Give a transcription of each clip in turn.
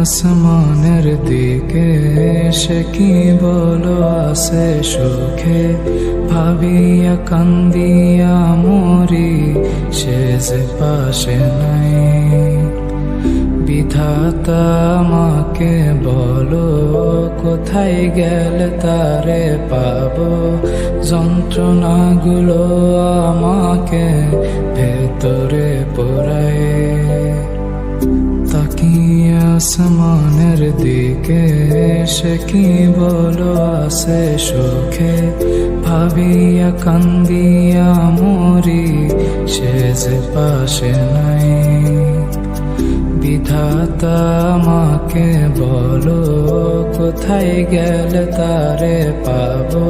আসমানের দিকে সে কি বলো আসে সুখে, ভাবিয়া কান্দিয়া মরি সে যে পাশে নাই। বিধাতা আমাকে বলো কোথায় গেলে তারে পাবো, যন্ত্রণাগুলো আমাকে ভেতরে পোড়ায়। তাকিয়ে আসমানের দিকে সে কি বলো আসে সুখে, ভাবিয়া কান্দিয়া মরি সে যে পাশে নাই। বিধাতা আমাকে বলো কোথায় গেলে তারে পাবো,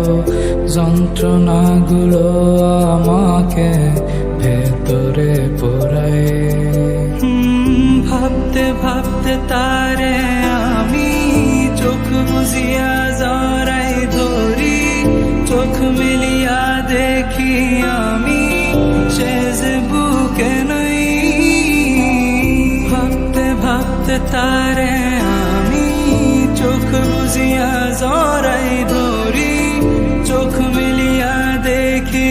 যন্ত্রণাগুলো আমাকে ভেতরে পোড়ায়। ভাবতে ভাবতে তারে আমি চোখ বুঝিয়া জড়াই ধরি, চোখ মিলিয়া দেখি আমি সে যে বুকে নাই। ভাবতে ভাবতে তারে আমি চোখ বুঝিয়া জড়াই ধরি, চোখ মিলিয়া দেখি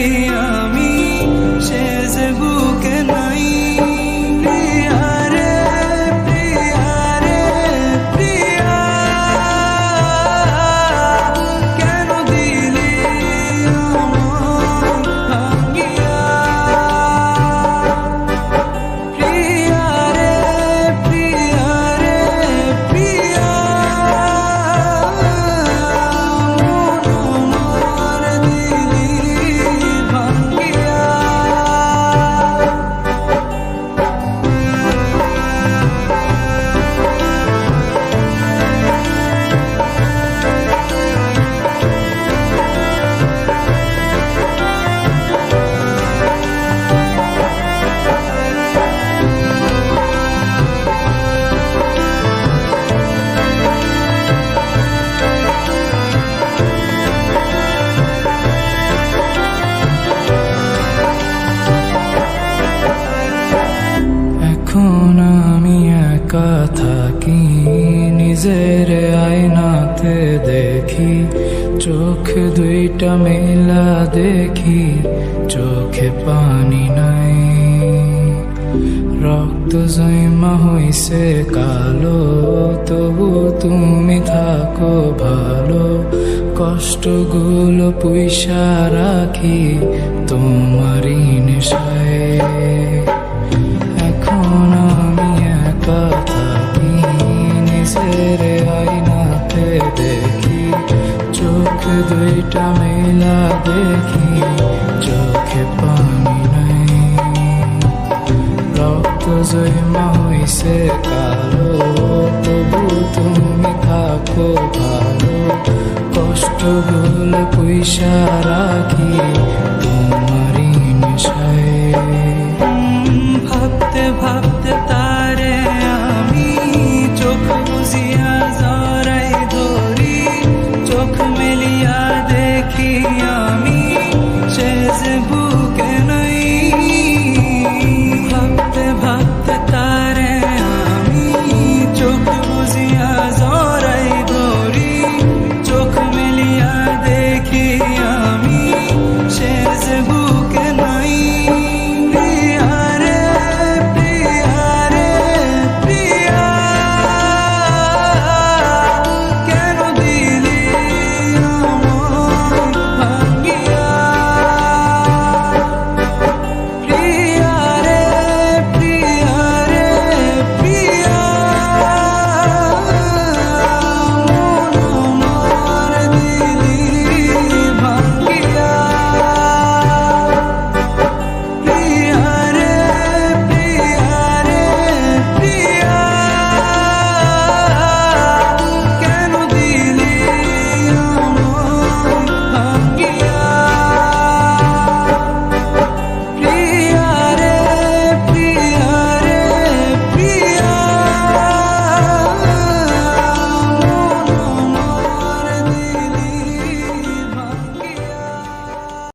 আমি সে যে বুকে নাই। এখন আমি একা থাকি, নিজের আয়নাতে দেখি, চোখ দুইটা মেলা দেখি, চোখে পানি নাই। রক্ত জমা হইছে কালো, তবু তুমি থাকো ভালো, কষ্টগুলো পুইসা রাখি তোমারই নেশায়। এখন আমি একা থাকি, নিজের আয়নাতে দেখি, চোখ দুইটা মেলা দেখি, চোখে পানি নাই। রক্ত জমা হইছে কালো, তবু তুমি থাকো ভালো, কষ্টগুলো পুইসা রাখি তোমারই নেশায়। ভাবতে ভাবতে